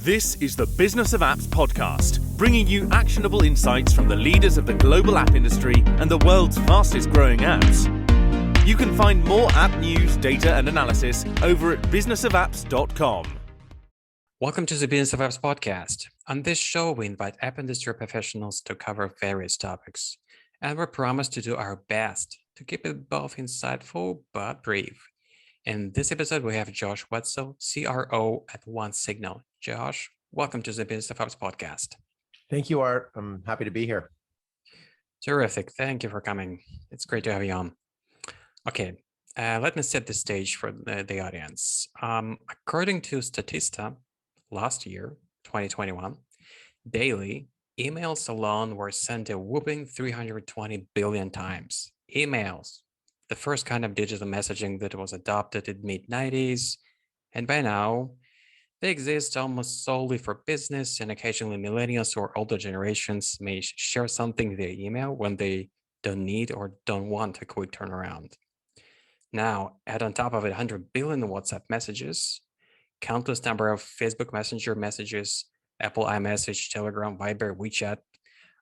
This is the Business of Apps podcast, bringing you actionable insights from the leaders of the global app industry and the world's fastest growing apps. You can find more app news, data, and analysis over at businessofapps.com. Welcome to the Business of Apps podcast. On this show, we invite app industry professionals to cover various topics, and we promise to do our best to keep it both insightful but brief. In this episode, we have Josh Wetzel, CRO at OneSignal. Josh, welcome to the Business of Apps podcast. Thank you, Art. I'm happy to be here. Terrific. Thank you for coming. It's great to have you on. Okay, let me set the stage for the audience. According to Statista, last year, 2021, daily emails alone were sent a whopping 320 billion times. Emails, the first kind of digital messaging that was adopted in the mid-90s, and by now, they exist almost solely for business, and occasionally millennials or older generations may share something via email when they don't need or don't want a quick turnaround. Now, add on top of it 100 billion WhatsApp messages, countless number of Facebook Messenger messages, Apple iMessage, Telegram, Viber, WeChat,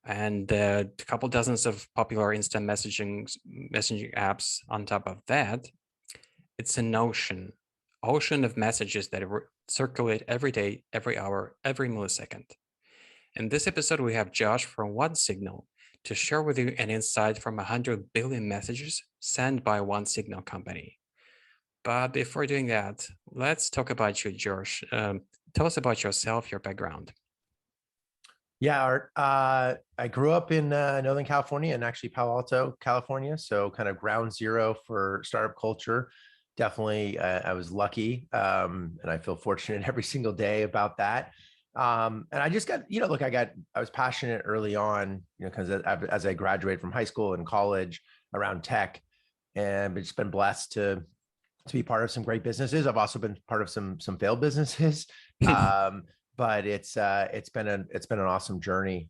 and a couple dozens of popular instant messaging apps on top of that. It's an ocean of messages that circulate every day, every hour, every millisecond. In this episode, we have Josh from OneSignal to share with you an insight from 100 billion messages sent by OneSignal company. But before doing that, let's talk about you, Josh. Tell us about yourself, your background. Yeah, Art. I grew up in Northern California and actually Palo Alto, California. So kind of ground zero for startup culture. Definitely, I was lucky, and I feel fortunate every single day about that. And I just got, I was passionate early on, because as I graduated from high school and college around tech, and I've just been blessed to be part of some great businesses. I've also been part of some failed businesses. But it's been an awesome journey.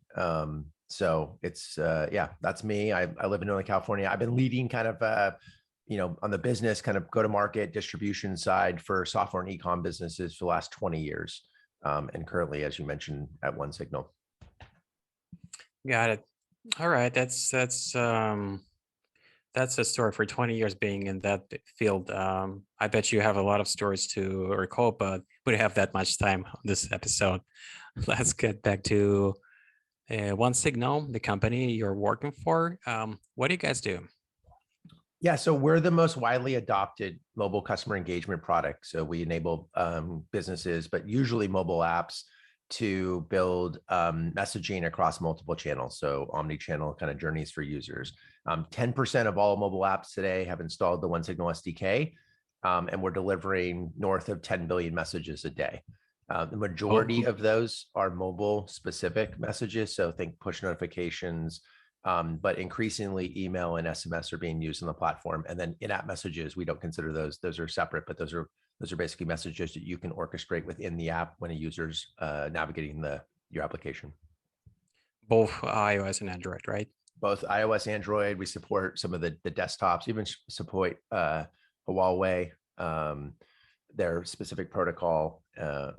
So it's that's me. I live in Northern California. I've been leading kind of on the business kind of go-to-market distribution side for software and e-com businesses for the last 20 years. And currently, as you mentioned, at OneSignal. Got it. All right. That's a story for 20 years being in that field. I bet you have a lot of stories to recall, but we don't have that much time on this episode. Let's get back to OneSignal, the company you're working for. What do you guys do? Yeah, so we're the most widely adopted mobile customer engagement product. So we enable businesses, but usually mobile apps, to build messaging across multiple channels. So omni-channel kind of journeys for users. 10% of all mobile apps today have installed the OneSignal SDK, and we're delivering north of 10 billion messages a day. The majority of those are mobile specific messages. So think push notifications, but increasingly email and SMS are being used on the platform. And then in-app messages, we don't consider those. Those are separate, but those are basically messages that you can orchestrate within the app when a user's navigating your application. Both iOS and Android, right? Both iOS, Android. We support some of the desktops, even support Huawei, their specific protocol.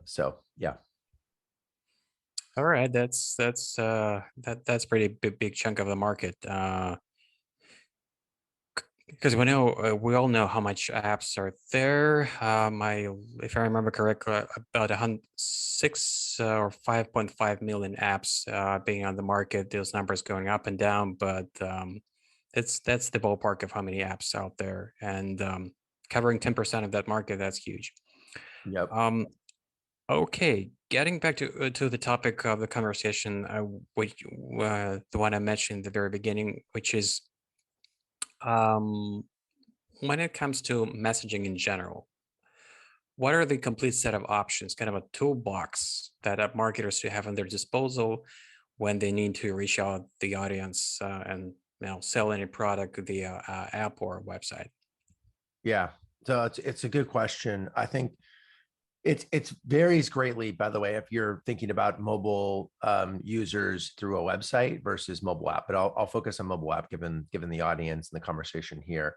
So yeah. All right, that's pretty big chunk of the market. Because we all know how much apps are there. If I remember correctly, about 6 or 5.5 million apps being on the market. Those numbers going up and down, but that's the ballpark of how many apps out there, and covering 10% of that market. That's huge. Yep. Okay, getting back to the topic of the conversation, the one I mentioned at the very beginning, which is when it comes to messaging in general, what are the complete set of options, kind of a toolbox that app marketers should have at their disposal when they need to reach out the audience and sell any product via app or website? Yeah, so it's a good question. I think it varies greatly, by the way, if you're thinking about mobile users through a website versus mobile app. But I'll focus on mobile app given the audience and the conversation here.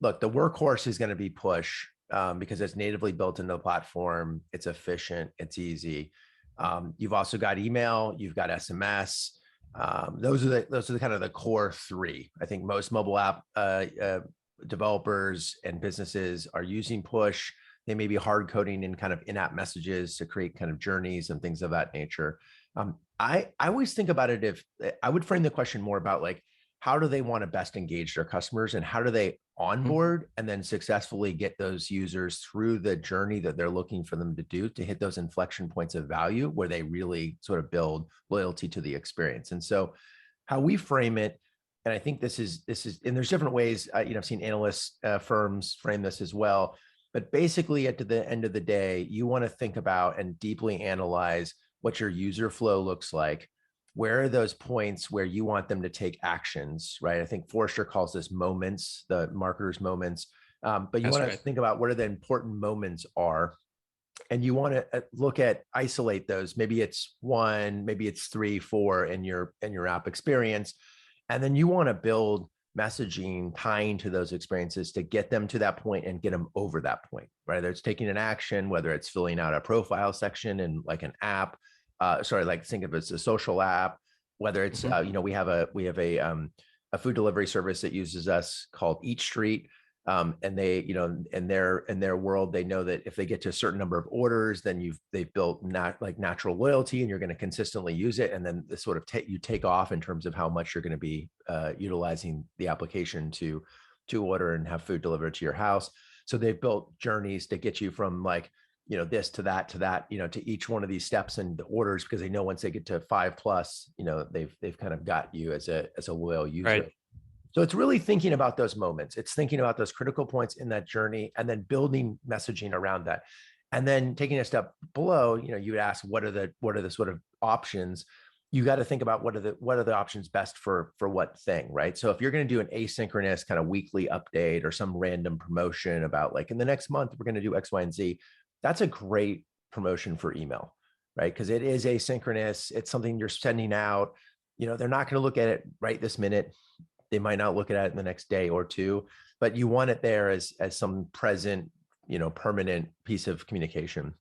Look, the workhorse is going to be push because it's natively built into the platform. It's efficient. It's easy. You've also got email. You've got SMS. Those are the kind of the core three. I think most mobile app developers and businesses are using push. They may be hard coding in kind of in-app messages to create kind of journeys and things of that nature. I always think about it, if I would frame the question more about like, how do they want to best engage their customers, and how do they onboard and then successfully get those users through the journey that they're looking for them to do to hit those inflection points of value where they really sort of build loyalty to the experience. And so how we frame it, and I think this is, and there's different ways, I've seen analyst firms frame this as well, but basically at the end of the day, you want to think about and deeply analyze what your user flow looks like. Where are those points where you want them to take actions, right? I think Forrester calls this moments, the marketers' moments. But you want to think about what are the important moments are. And you want to isolate those. Maybe it's 1, maybe it's 3, 4 in your app experience. And then you want to build messaging tying to those experiences to get them to that point and get them over that point, right? Whether it's taking an action, whether it's filling out a profile section in like an app, think of it as a social app, whether it's, we have a food delivery service that uses us called Eat Street. And they, in their world, they know that if they get to a certain number of orders, then they've built natural loyalty, and you're going to consistently use it. And then this sort of you take off in terms of how much you're going to be utilizing the application to order and have food delivered to your house. So they've built journeys to get you from this to that, to each one of these steps and the orders, because they know once they get to 5+, they've kind of got you as a loyal user. Right. So it's really thinking about those moments. It's thinking about those critical points in that journey, and then building messaging around that. And then taking a step below, you would ask, what are the sort of options? You got to think about what are the options best for what thing, right? So if you're going to do an asynchronous kind of weekly update or some random promotion about like in the next month, we're going to do X, Y, and Z, that's a great promotion for email, right? Because it is asynchronous. It's something you're sending out. They're not going to look at it right this minute. They might not look at it in the next day or two, but you want it there as some present, permanent piece of communication.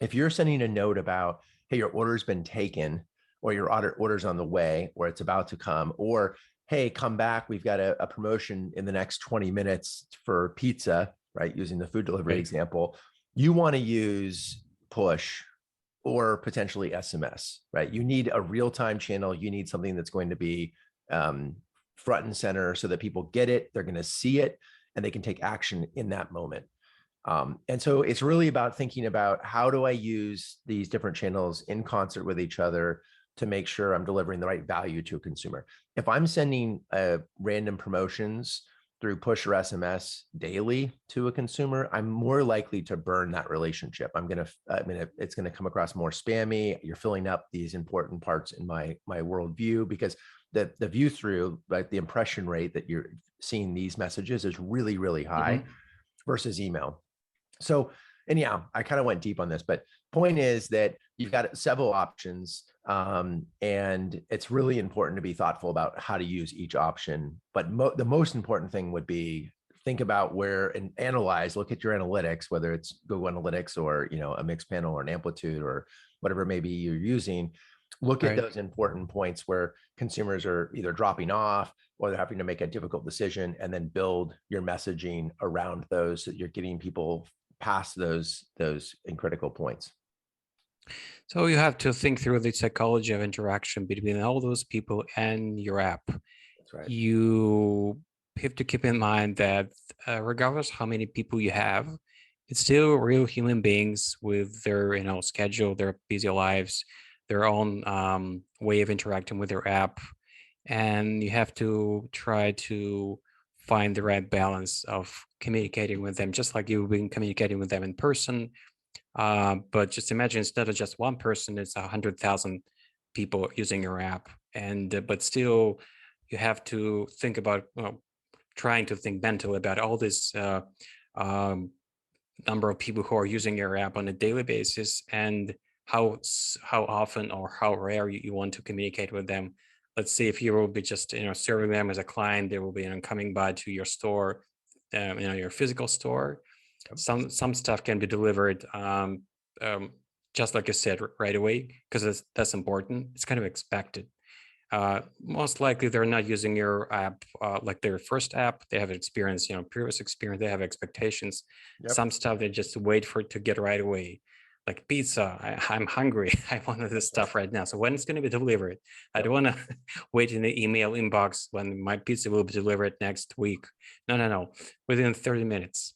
If you're sending a note about, hey, your order's been taken, or your order's on the way, or it's about to come, or hey, come back, we've got a promotion in the next 20 minutes for pizza, right? Using the food delivery example, you want to use push or potentially SMS, right? You need a real-time channel. You need something that's going to be front and center so that people get it, they're going to see it, and they can take action in that moment. And so it's really about thinking about, how do I use these different channels in concert with each other to make sure I'm delivering the right value to a consumer. If I'm sending random promotions through push or SMS daily to a consumer, I'm more likely to burn that relationship. It's going to come across more spammy. You're filling up these important parts in my worldview, because the view through, right, the impression rate that you're seeing these messages is really, really high versus email. So, and yeah, I kind of went deep on this, but point is that you've got several options, and it's really important to be thoughtful about how to use each option. But the most important thing would be think about where and analyze, look at your analytics, whether it's Google Analytics or, a Mixpanel or an Amplitude or whatever maybe you're using. Look at those important points where consumers are either dropping off or they're having to make a difficult decision, and then build your messaging around those so that you're getting people past those critical points. So you have to think through the psychology of interaction between all those people and your app. That's right. You have to keep in mind that regardless how many people you have, it's still real human beings with their schedule, their busy lives, their own way of interacting with their app. And you have to try to find the right balance of communicating with them, just like you've been communicating with them in person. But just imagine, instead of just one person, it's 100,000 people using your app. And but still, you have to think about trying to think mentally about all this number of people who are using your app on a daily basis, and how often or how rare you want to communicate with them. Let's say if you will be just serving them as a client, they will be coming by to your store, your physical store. Some stuff can be delivered just like you said right away, because that's important. It's kind of expected. Most likely they're not using your app like their first app. They have experience, previous experience, they have expectations. Yep. Some stuff they just wait for it to get right away. Like pizza, I'm hungry. I want this stuff right now. So when it's going to be delivered? I don't want to wait in the email inbox when my pizza will be delivered next week. No. Within 30 minutes.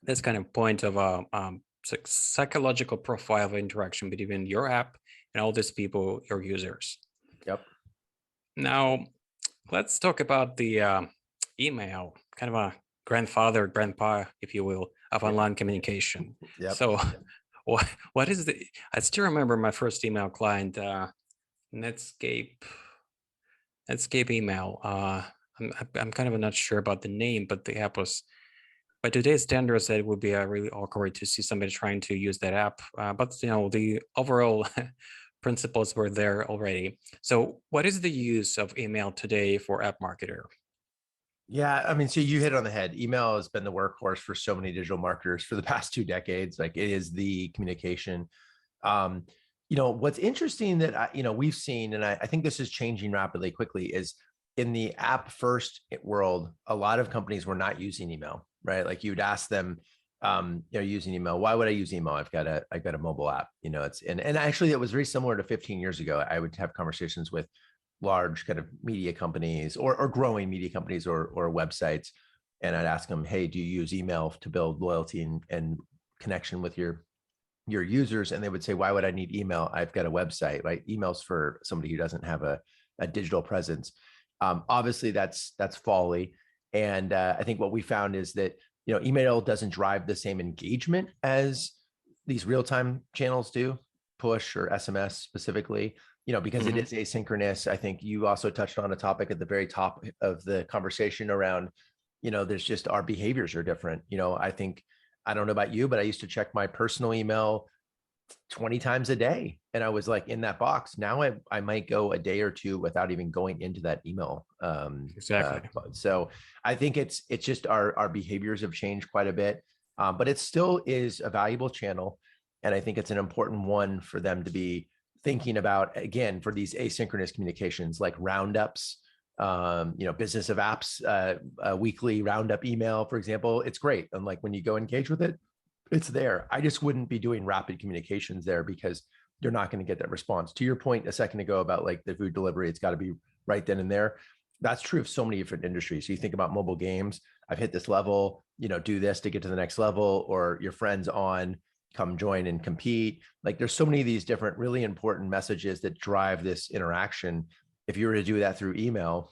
That's kind of point of a psychological profile of interaction between your app and all these people, your users. Yep. Now, let's talk about the email, kind of a grandpa, if you will, of online communication. Yep. So what is I still remember my first email client, Netscape email. I'm kind of not sure about the name, but the app was, by today's standards, that it would be really awkward to see somebody trying to use that app. But the overall principles were there already. So what is the use of email today for app marketer? Yeah, I mean, so you hit on the head. Email has been the workhorse for so many digital marketers for the past 2 decades. Like, it is the communication. What's interesting that we've seen, and I think this is changing rapidly, quickly, is in the app first world, a lot of companies were not using email, right? Like, you'd ask them, using email. Why would I use email? I've got a mobile app. And actually it was very similar to 15 years ago. I would have conversations with large kind of media companies or growing media companies or websites. And I'd ask them, hey, do you use email to build loyalty and connection with your users? And they would say, why would I need email? I've got a website, right? Email's for somebody who doesn't have a digital presence. Obviously that's folly. And I think what we found is that, email doesn't drive the same engagement as these real-time channels do, push or SMS specifically, because it is asynchronous. I think you also touched on a topic at the very top of the conversation around, there's just, our behaviors are different. I think, I don't know about you, but I used to check my personal email 20 times a day. And I was like in that box. Now I might go a day or two without even going into that email. Exactly. So I think it's just our behaviors have changed quite a bit, but it still is a valuable channel. And I think it's an important one for them to be thinking about, again, for these asynchronous communications, like roundups, business of apps, weekly roundup email, for example. It's great. And like when you go engage with it, it's there. I just wouldn't be doing rapid communications there because you're not going to get that response. To your point a second ago about like the food delivery, it's got to be right then and there. That's true of so many different industries. So you think about mobile games, I've hit this level, do this to get to the next level, or your friends on, come join and compete. Like, there's so many of these different really important messages that drive this interaction. If you were to do that through email,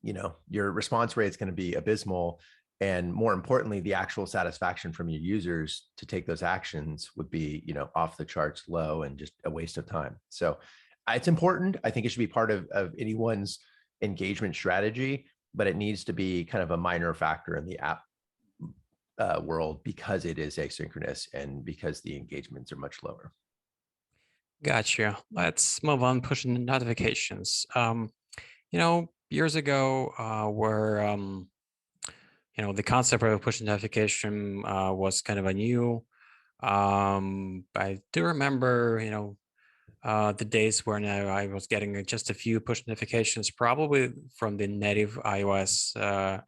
your response rate is going to be abysmal. And more importantly, the actual satisfaction from your users to take those actions would be, off the charts low and just a waste of time. So it's important. I think it should be part of anyone's engagement strategy, but it needs to be kind of a minor factor in the app world because it is asynchronous and because the engagements are much lower. Gotcha. Let's move on, pushing notifications. Years ago, where the concept of push notification was kind of a new. I do remember, the days when I was getting just a few push notifications, probably from the native iOS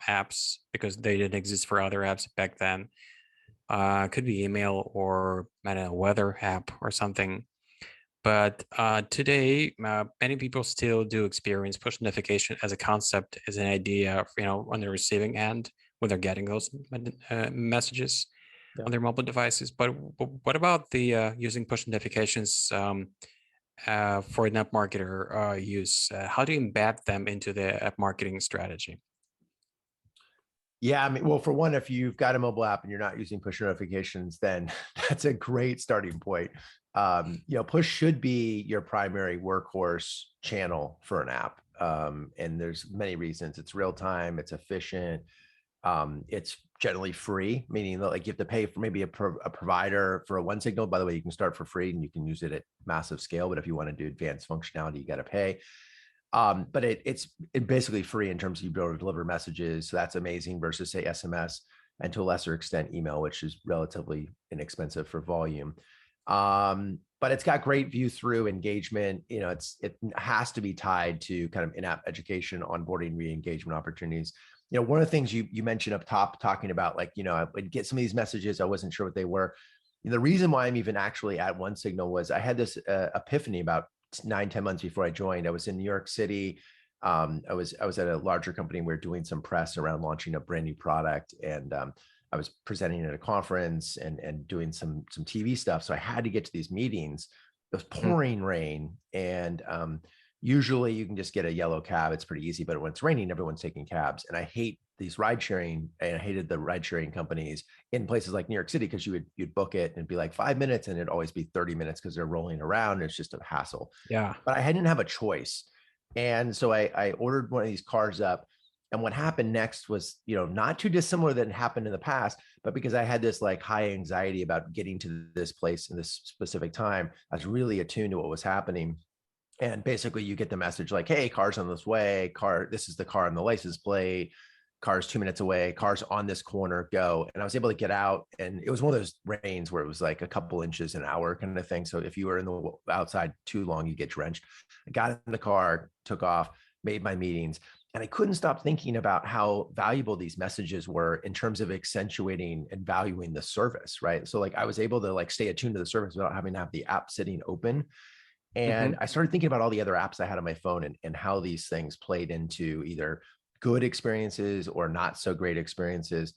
apps, because they didn't exist for other apps back then. Could be email or weather app or something. But today, many people still do experience push notification as a concept, as an idea, on the receiving end when they're getting those messages on their mobile devices. But what about the using push notifications for an app marketer use? How do you embed them into the app marketing strategy? Yeah, I mean, well, for one, if you've got a mobile app and you're not using push notifications, then that's a great starting point. Push should be your primary workhorse channel for an app. And there's many reasons. It's real time, it's efficient, it's generally free, meaning that like you have to pay for maybe a provider for a OneSignal. By the way, you can start for free and you can use it at massive scale, but if you want to do advanced functionality, you got to pay. But it's basically free in terms of you be able to deliver messages. So that's amazing versus say SMS. and to a lesser extent, email, which is relatively inexpensive for volume. But it's got great view through engagement. It has to be tied to kind of in-app education, onboarding, re-engagement opportunities. One of the things you mentioned up top, talking about like, I would get some of these messages, I wasn't sure what they were. The reason why I'm even actually at OneSignal was I had this epiphany about 9-10 months before I joined. I was in New York City. I was at a larger company. We were doing some press around launching a brand new product, and I was presenting at a conference and doing some TV stuff. So I had to get to these meetings. It was pouring rain, and usually you can just get a yellow cab. It's pretty easy, but when it's raining, everyone's taking cabs. And I hate these ride sharing, and I hated the ride sharing companies in places like New York City, because you'd book it and it'd be like 5 minutes and it'd always be 30 minutes because they're rolling around. It's just a hassle. Yeah. But I didn't have a choice. And so I ordered one of these cars up. And what happened next was, not too dissimilar than happened in the past, but because I had this like high anxiety about getting to this place in this specific time, I was really attuned to what was happening. And basically you get the message like, hey, car's on this way, this is the car on the license plate, car's 2 minutes away, car's on this corner, go. And I was able to get out, and it was one of those rains where it was like a couple inches an hour kind of thing. So if you were in the outside too long, you get drenched. I got in the car, took off, made my meetings, and I couldn't stop thinking about how valuable these messages were in terms of accentuating and valuing the service, right? So like I was able to like stay attuned to the service without having to have the app sitting open. And I started thinking about all the other apps I had on my phone, and how these things played into either good experiences or not so great experiences.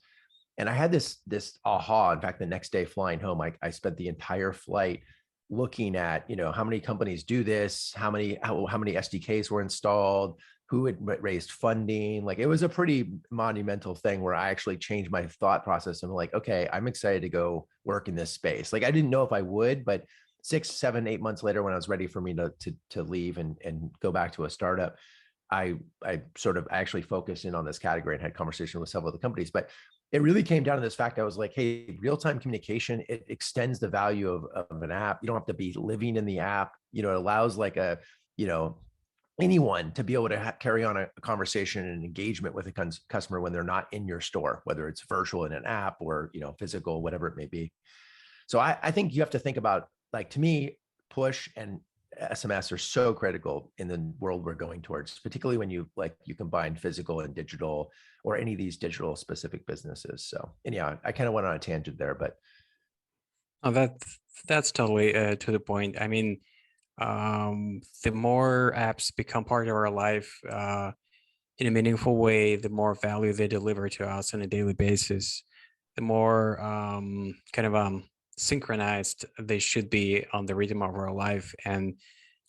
And I had this aha. In fact, the next day flying home, I spent the entire flight looking at, how many companies do this, how many SDKs were installed, who had raised funding. Like, it was a pretty monumental thing where I actually changed my thought process. And like, okay, I'm excited to go work in this space. Like, I didn't know if I would, but 6, 7, 8 months later, when I was ready for me to leave and go back to a startup, I actually focused in on this category and had conversation with several of the companies. But it really came down to this fact. I was like, hey, real-time communication, it extends the value of an app. You don't have to be living in the app. It allows like anyone to be able to carry on a conversation and engagement with a customer when they're not in your store, whether it's virtual in an app or, physical, whatever it may be. So I think you have to think about, like, to me, push and SMS are so critical in the world we're going towards, particularly when you combine physical and digital, or any of these digital specific businesses. So, and yeah, I kind of went on a tangent there, but that's totally to the point. I mean, the more apps become part of our life in a meaningful way, the more value they deliver to us on a daily basis, the more synchronized they should be on the rhythm of our life, and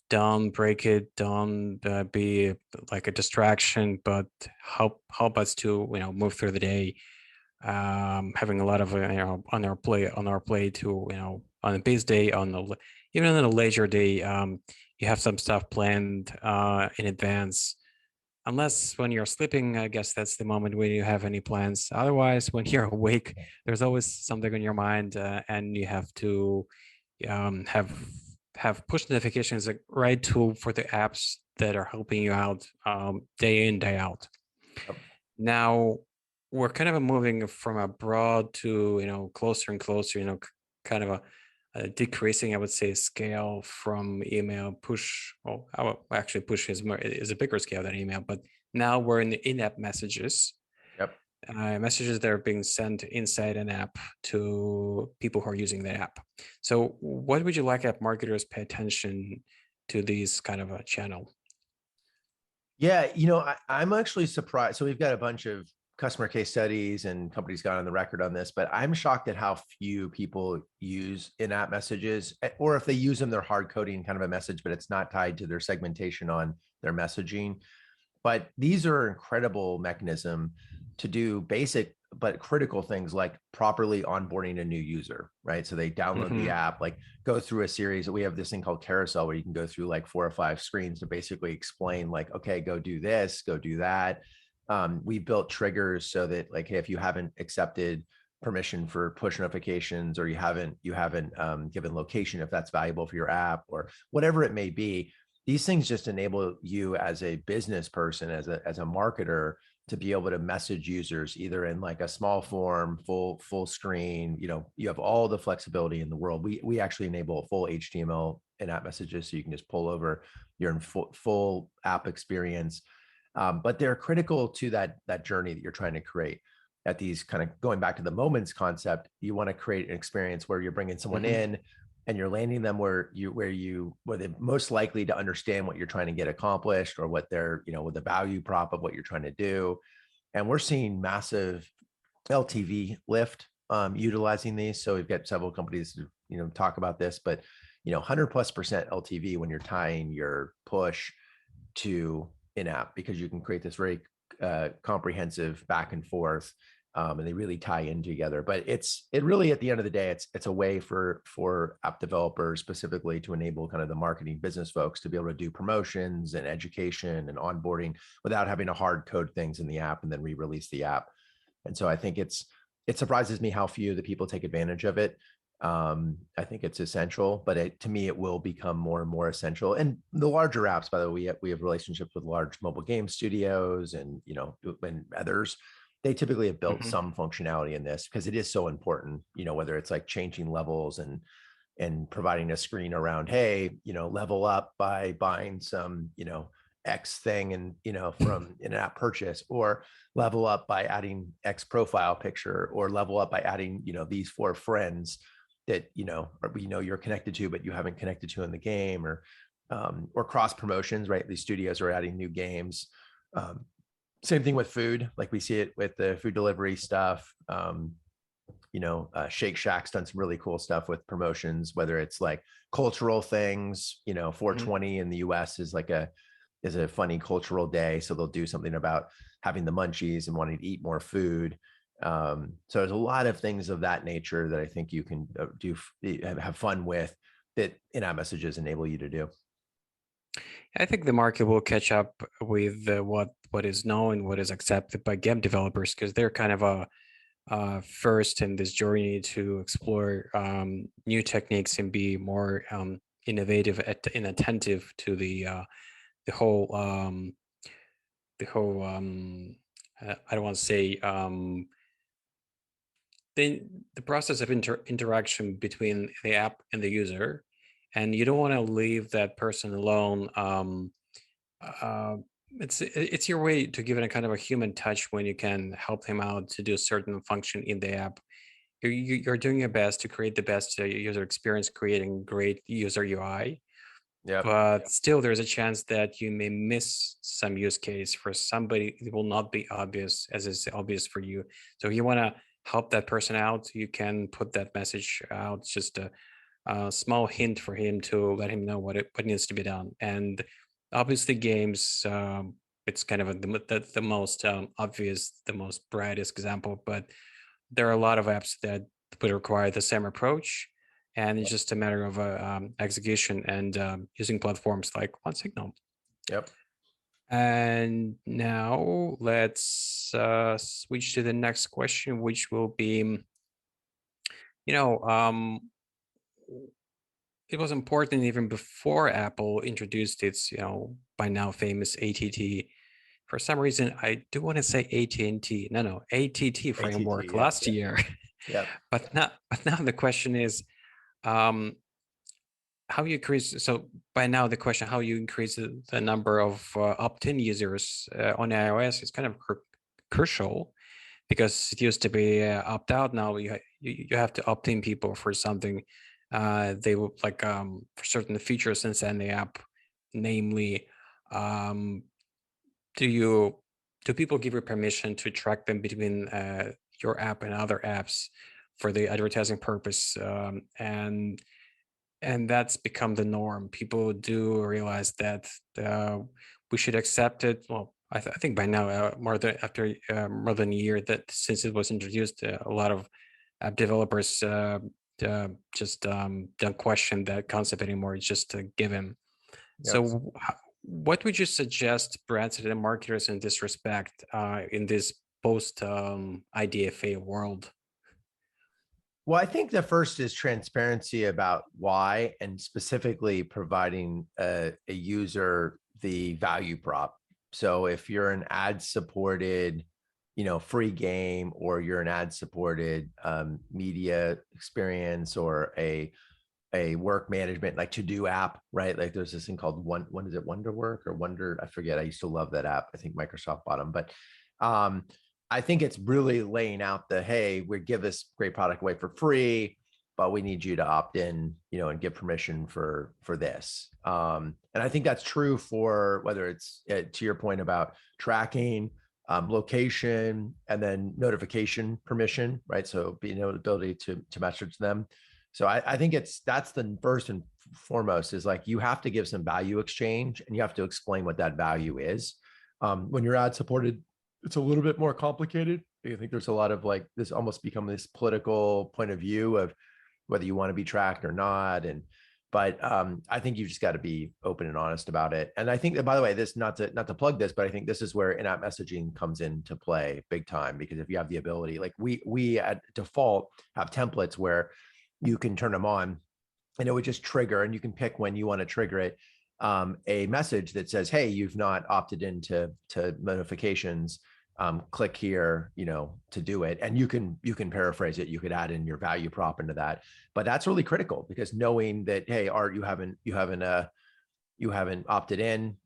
don't break it, don't be like a distraction, but help us to move through the day, having a lot of on our plate to on a busy day, even on a leisure day, you have some stuff planned in advance. Unless when you're sleeping, I guess that's the moment when you have any plans. Otherwise, when you're awake, there's always something on your mind, and you have to have push notifications, a right tool for the apps that are helping you out day in, day out. Yep. Now, we're kind of moving from a broad to closer and closer, kind of a decreasing, I would say, scale from email push. Well, actually push is a bigger scale than email, but now we're in the in-app messages. Yep. Messages that are being sent inside an app to people who are using the app. So what would you like app marketers pay attention to these kind of a channel? Yeah, I'm actually surprised. So we've got a bunch of customer case studies and companies got on the record on this, but I'm shocked at how few people use in-app messages, or if they use them, they're hard coding kind of a message, but it's not tied to their segmentation on their messaging. But these are incredible mechanism to do basic but critical things like properly onboarding a new user, right? So they download the app, like go through a series. We have this thing called Carousel where you can go through like 4 or 5 screens to basically explain like, okay, go do this, go do that. We built triggers so that, like, hey, if you haven't accepted permission for push notifications, or you haven't given location, if that's valuable for your app, or whatever it may be, these things just enable you as a business person, as a marketer, to be able to message users either in like a small form, full screen. You have all the flexibility in the world. We actually enable full HTML in-app messages, so you can just pull over. You're in full app experience, but they're critical to that journey that you're trying to create. At these kind of going back to the moments concept, you want to create an experience where you're bringing someone in and you're landing them where they're most likely to understand what you're trying to get accomplished, or what they're, with the value prop of what you're trying to do. And we're seeing massive LTV lift utilizing these. So we've got several companies talk about this, but 100+% LTV when you're tying your push to in-app, because you can create this very comprehensive back and forth, and they really tie in together. But it really, at the end of the day, it's a way for app developers specifically to enable kind of the marketing business folks to be able to do promotions and education and onboarding without having to hard code things in the app and then re-release the app. And so I think it surprises me how few the people take advantage of it. I think it's essential, but to me, it will become more and more essential. And the larger apps, by the way, we have relationships with large mobile game studios and others. They typically have built some functionality in this because it is so important, whether it's like changing levels and providing a screen around, hey, level up by buying some, X thing and, from an app purchase, or level up by adding X profile picture, or level up by adding, these 4 friends that, you're connected to, but you haven't connected to in the game, or cross promotions, right? These studios are adding new games. Same thing with food, like we see it with the food delivery stuff. Shake Shack's done some really cool stuff with promotions, whether it's like cultural things, 420 in the US is a funny cultural day. So they'll do something about having the munchies and wanting to eat more food. So there's a lot of things of that nature that I think you can have fun with, that in-app messages enable you to do. I think the market will catch up with what is known, what is accepted by game developers, because they're kind of first in this journey to explore new techniques and be more innovative and attentive to the whole I don't want to say the process of interaction between the app and the user, and you don't want to leave that person alone. It's your way to give it a kind of a human touch when you can help them out to do a certain function in the app. You're doing your best to create the best user experience, creating great user UI. Yeah. But still, there's a chance that you may miss some use case for somebody. It will not be obvious as is obvious for you. So if you want to help that person out, you can put that message out, just a small hint for him to let him know what needs to be done. And obviously games, it's kind of the most obvious, the most brightest example, but there are a lot of apps that would require the same approach. And it's just a matter of execution and using platforms like OneSignal. Yep. And now let's switch to the next question, which will be, it was important even before Apple introduced its, by now famous ATT. For some reason, I do want to say AT&T. No, ATT framework ATT, last year. Yeah. But now the question is, how you increase. So by now the question, how you increase the number of opt-in users on iOS is kind of crucial, because it used to be opt-out. Now you have to opt-in people for something. They will like for certain features inside the app, namely, do people give you permission to track them between your app and other apps for the advertising purpose? And that's become the norm. People do realize that we should accept it. Well, I think by now, more than a year that since it was introduced, a lot of app developers just don't question that concept anymore. It's just a given. Yep. So what would you suggest brands and marketers in this respect, in this post IDFA world? Well, I think the first is transparency about why, and specifically providing a user the value prop. So if you're an ad supported, free game, or you're an ad supported media experience, or a work management like to-do app, right? Like there's this thing called what is it, Wonderwork or Wonder? I forget. I used to love that app. I think Microsoft bought them, but I think it's really laying out hey, we give this great product away for free, but we need you to opt in, and give permission for this. And I think that's true for whether it's to your point about tracking, location, and then notification permission, right? So being ability to message them. So I think that's the first and foremost is like, you have to give some value exchange, and you have to explain what that value is. When you're ad supported, it's a little bit more complicated. I think there's a lot of like this almost become this political point of view of whether you want to be tracked or not. But I think you just got to be open and honest about it. And I think that, by the way, this not to plug this, but I think this is where in-app messaging comes into play big time, because if you have the ability, like we at default have templates where you can turn them on and it would just trigger, and you can pick when you want to trigger it, a message that says, hey, you've not opted into notifications. Click here, to do it. And you can paraphrase it. You could add in your value prop into that. But that's really critical, because knowing that, hey, Art, you haven't opted in.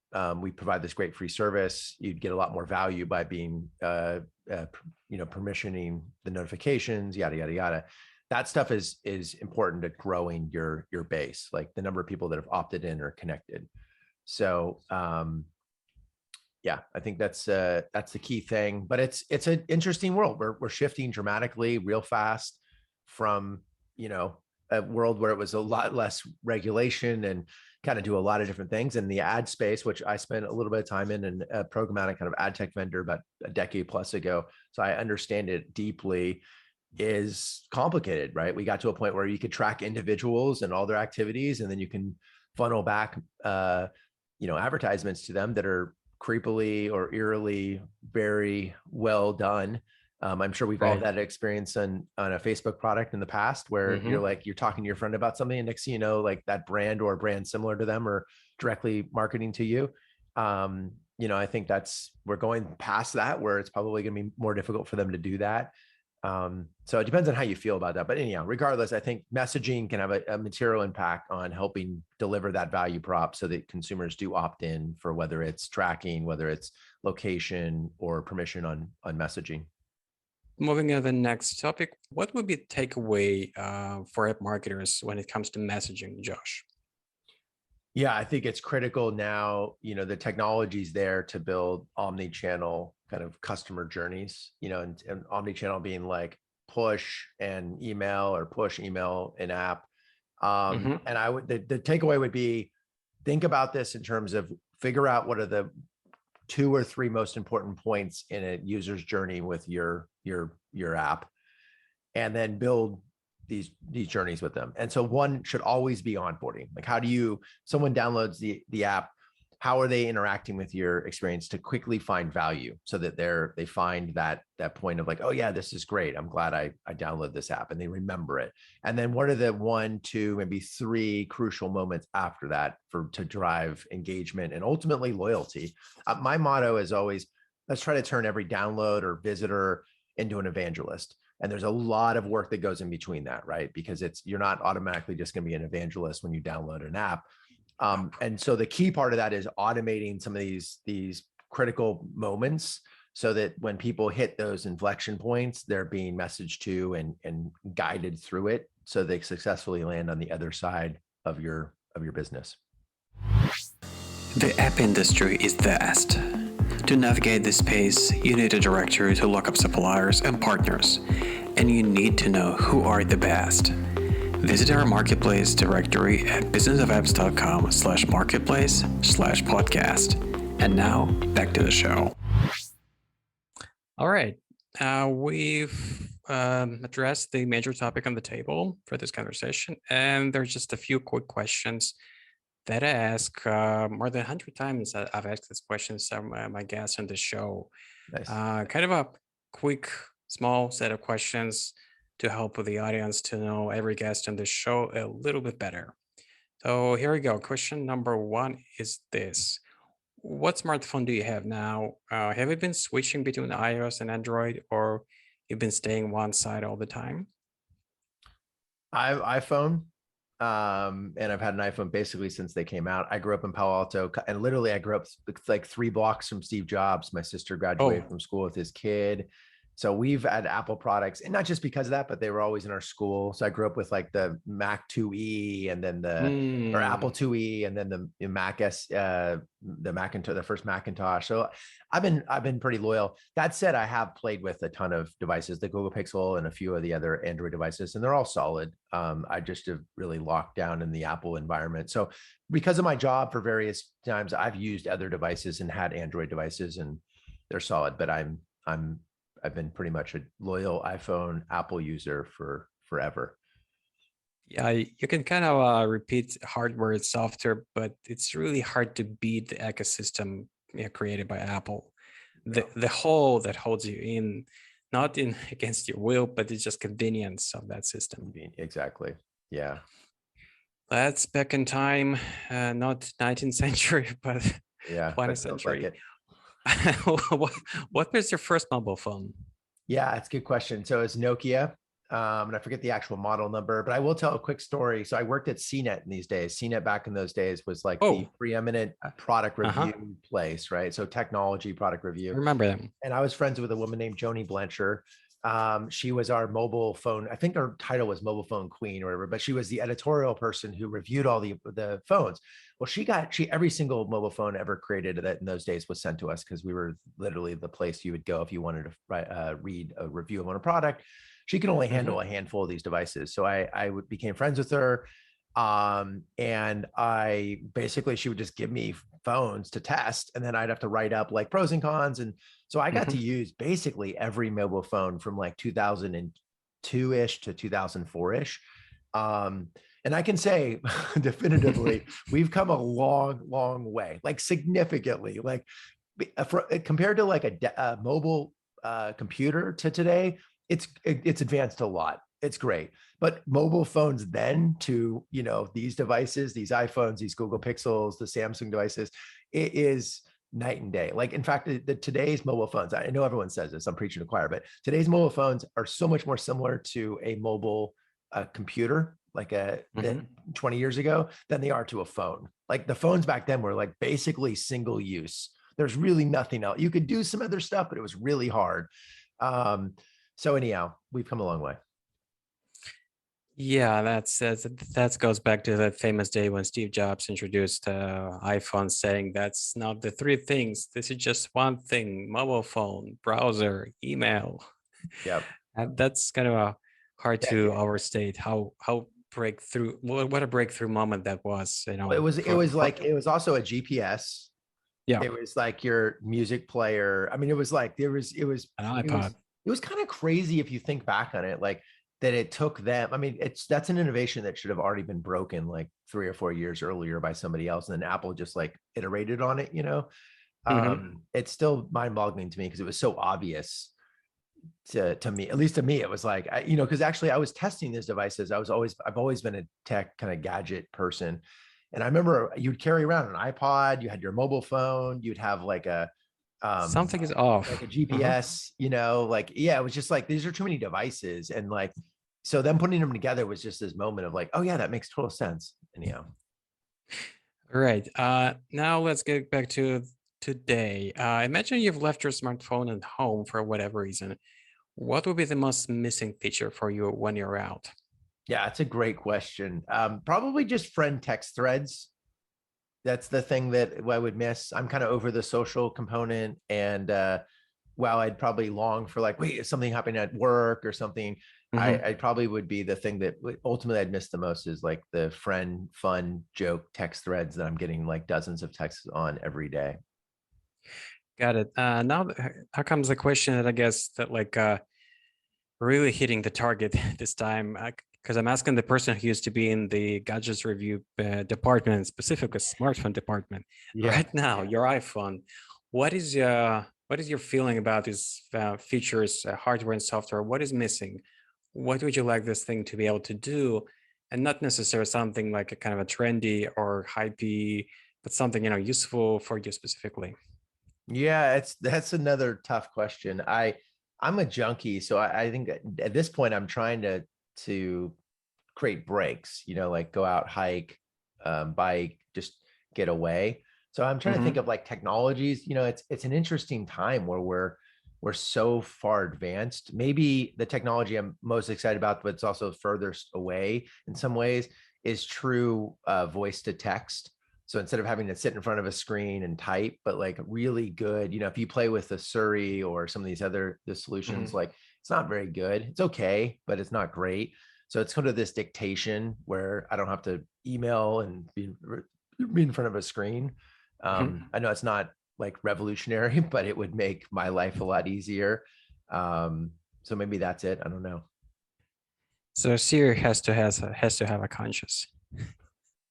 We provide this great free service. You'd get a lot more value by being, permissioning the notifications, yada, yada, yada. That stuff is important to growing your base, like the number of people that have opted in or connected. So, yeah, I think that's the key thing. But it's an interesting world. We're shifting dramatically, real fast, from a world where it was a lot less regulation and kind of do a lot of different things. In the ad space, which I spent a little bit of time in, and a programmatic kind of ad tech vendor about a decade plus ago, so I understand it deeply, is complicated, right? We got to a point where you could track individuals and all their activities, and then you can funnel back advertisements to them that are creepily or eerily very well done. I'm sure we've all had experience on a Facebook product in the past where you're talking to your friend about something, and next thing you know, like that brand or a brand similar to them are directly marketing to you. I think we're going past that, where it's probably going to be more difficult for them to do that. So it depends on how you feel about that. But anyhow, regardless, I think messaging can have a material impact on helping deliver that value prop so that consumers do opt in for whether it's tracking, whether it's location, or permission on messaging. Moving on to the next topic, what would be the takeaway for app marketers when it comes to messaging, Josh? Yeah, I think it's critical now, the technology's there to build omni-channel kind of customer journeys, and omni-channel being like push and email, or push, email, and app. And the takeaway would be, think about this in terms of figure out what are the 2 or 3 most important points in a user's journey with your app, and then build these journeys with them. And so one should always be onboarding. Like, someone downloads the app, how are they interacting with your experience to quickly find value, so that they find that point of like, oh yeah, this is great, I'm glad I downloaded this app, and they remember it. And then what are the 1, 2, maybe 3 crucial moments after that to drive engagement and ultimately loyalty? My motto is always, let's try to turn every download or visitor into an evangelist. And there's a lot of work that goes in between that, right? Because you're not automatically just going to be an evangelist when you download an app. And so the key part of that is automating some of these critical moments, so that when people hit those inflection points, they're being messaged to and guided through it, so they successfully land on the other side of your business. The app industry is vast. To navigate this space, you need a directory to look up suppliers and partners, and you need to know who are the best. Visit our marketplace directory at businessofapps.com/marketplace/podcast. And now, back to the show. All right. We've addressed the major topic on the table for this conversation, and there's just a few quick questions that I ask more than 100 times. I've asked this question to some of my guests on the show. Nice. Kind of a quick, small set of questions to help with the audience to know every guest on the show a little bit better. So here we go. Question number 1 is this: what smartphone do you have now? Have you been switching between iOS and Android, or you've been staying one side all the time? I have iPhone, and I've had an iPhone basically since they came out. I grew up in Palo Alto, and literally I grew up like 3 blocks from Steve Jobs. My sister graduated Oh, from school with his kid. So we've had Apple products, and not just because of that, but they were always in our school. So I grew up with like the Mac 2E, and then or Apple mm, 2E, and then the Mac the Macintosh, the first Macintosh. So I've been pretty loyal. That said, I have played with a ton of devices, the Google Pixel and a few of the other Android devices, and they're all solid. I just have really locked down in the Apple environment. So because of my job, for various times, I've used other devices and had Android devices, and they're solid. But I've been pretty much a loyal iPhone Apple user for forever. yeah, you can kind of repeat hardware and software, but it's really hard to beat the ecosystem, created by Apple. The whole that holds you in, not in against your will, but it's just convenience of that system. Exactly. Yeah. That's back in time, not 19th century, but Yeah. 20th Feels like century. it. What was your first mobile phone? Yeah, it's a good question. So it's Nokia. And I forget the actual model number, but I will tell a quick story. So I worked at CNET in these days. CNET back in those days was like the Oh, preeminent product uh-huh. review place, right? So technology product I review. remember them. And I was friends with a woman named Joni Blanchard. She was our mobile phone. I think her title was mobile phone queen or whatever, but she was the editorial person who reviewed all the phones. Well, every single mobile phone ever created that in those days was sent to us because we were literally the place you would go if you wanted to read a review on a product. She can only handle a handful of these devices. So I became friends with her. And I basically, she would just give me phones to test, and then I'd have to write up like pros and cons. And so I got to use basically every mobile phone from like 2002-ish to 2004-ish. And I can say definitively, we've come a long, long way, like significantly, like compared to like a mobile computer to today, it's advanced a lot. It's great. But mobile phones then to, these devices, these iPhones, these Google Pixels, the Samsung devices, it is night and day. Like, in fact, today's mobile phones, I know everyone says this, I'm preaching to the choir, but today's mobile phones are so much more similar to a mobile computer, like than 20 years ago, than they are to a phone. Like the phones back then were like basically single use. There's really nothing else. You could do some other stuff, but it was really hard. So anyhow, we've come a long way. Yeah, that goes back to that famous day when Steve Jobs introduced iPhone, saying that's not the three things. This is just one thing: mobile phone, browser, email. Yep. And that's kind of hard to overstate how breakthrough. What a breakthrough moment that was. It was also a GPS. Yeah, It was like your music player. I mean, it was like an iPod. it was kind of crazy if you think back on it, like that it took them. I mean, that's an innovation that should have already been broken like 3 or 4 years earlier by somebody else. And then Apple just like iterated on it, It's still mind-boggling to me because it was so obvious to me, at least to me. It was like, because actually I was testing these devices. I've always been a tech kind of gadget person. And I remember you'd carry around an iPod, you had your mobile phone, you'd have like Something is off. like a GPS, it was just like, these are too many devices. And like, so then putting them together was just this moment of like, oh yeah, that makes total sense. Anyhow. All right. Now let's get back to today. Imagine you've left your smartphone at home for whatever reason. What would be the most missing feature for you when you're out? Yeah, it's a great question. Probably just friend text threads. That's the thing that I would miss. I'm kind of over the social component, and while I'd probably long for like, wait, is something happening at work or something, I probably would be the thing that ultimately I'd miss the most is like the friend fun joke text threads that I'm getting like dozens of texts on every day. Got it. Now, how comes the question that I guess that like really hitting the target this time? Because I'm asking the person who used to be in the gadgets review department, specifically smartphone department. Yeah. Right now, your iPhone. What is your feeling about these features, hardware and software? What is missing? What would you like this thing to be able to do? And not necessarily something like a kind of a trendy or hypey but something, useful for you specifically? Yeah, that's another tough question. I'm a junkie, so I think at this point I'm trying to create breaks, like go out, hike, bike, just get away. So I'm trying to think of like technologies. It's an interesting time where we're so far advanced. Maybe the technology I'm most excited about, but it's also furthest away in some ways, is true voice to text. So instead of having to sit in front of a screen and type, but like really good, if you play with the Surrey or some of these other solutions, like it's not very good. It's okay, but it's not great. So it's kind of this dictation where I don't have to email and be in front of a screen. I know it's not like revolutionary, but it would make my life a lot easier. So maybe that's it. I don't know. So Siri has to have a conscience.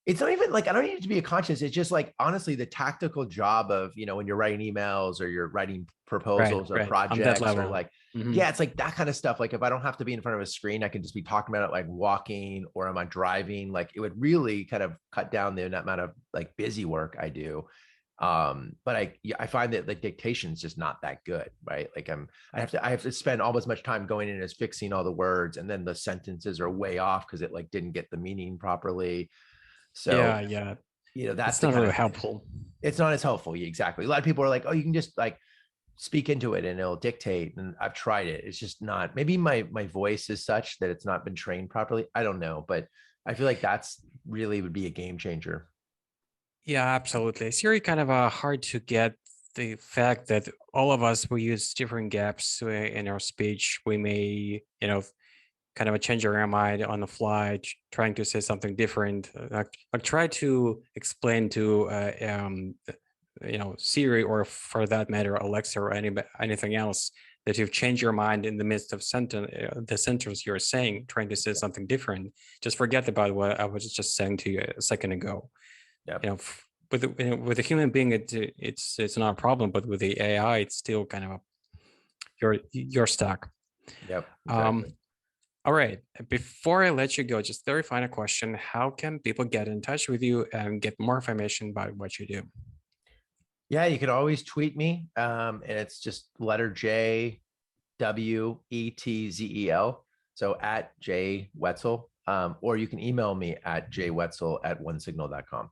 It's not even like, I don't need it to be a conscience. It's just like, honestly, the tactical job of, when you're writing emails or you're writing proposals or projects or like, yeah, it's like that kind of stuff. Like if I don't have to be in front of a screen, I can just be talking about it, like walking, or am I driving? Like it would really kind of cut down the amount of like busy work I do. But I find that the dictation is just not that good, right? Like I have to spend almost as much time going in as fixing all the words, and then the sentences are way off because it like didn't get the meaning properly. So yeah, that's not really helpful. It's not as helpful. Exactly. A lot of people are like, oh, you can just like speak into it and it'll dictate. And I've tried it. It's just not, maybe my voice is such that it's not been trained properly. I don't know, but I feel like that's really would be a game changer. Yeah, absolutely. It's really kind of hard to get the fact that all of us, we use different gaps in our speech. We may, kind of change our mind on the fly, trying to say something different. Like try to explain to, Siri, or for that matter, Alexa, or anything else, that you've changed your mind in the midst of the sentence you're saying, trying to say something different. Just forget about what I was just saying to you a second ago. Yep. With a human being, it's not a problem, but with the AI, it's still kind of you're stuck. Yep. Exactly. All right. Before I let you go, just very final question: how can people get in touch with you and get more information about what you do? Yeah, you can always tweet me, and it's just letter J WETZEL. So at J Wetzel, or you can email me at jwetzel@onesignal.com.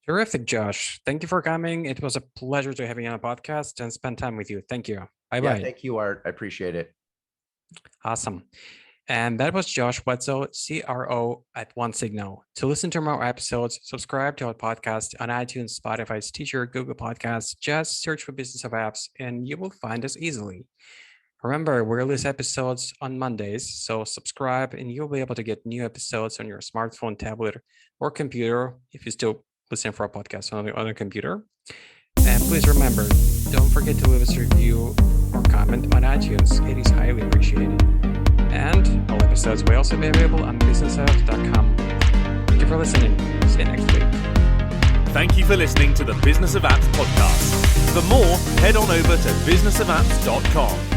Terrific, Josh. Thank you for coming. It was a pleasure to have you on a podcast and spend time with you. Thank you. Bye-bye. Yeah, thank you, Art. I appreciate it. Awesome. And that was Josh Wetzel, CRO at OneSignal. To listen to more episodes, subscribe to our podcast on iTunes, Spotify, Stitcher, Google Podcasts. Just search for Business of Apps and you will find us easily. Remember, we release episodes on Mondays, so subscribe and you'll be able to get new episodes on your smartphone, tablet, or computer if you still listen for a podcast on a computer. And please remember, don't forget to leave us a review or comment on iTunes. It is highly appreciated. And all episodes will also be available on businessofapps.com. Thank you for listening. See you next week. Thank you for listening to the Business of Apps podcast. For more, head on over to businessofapps.com.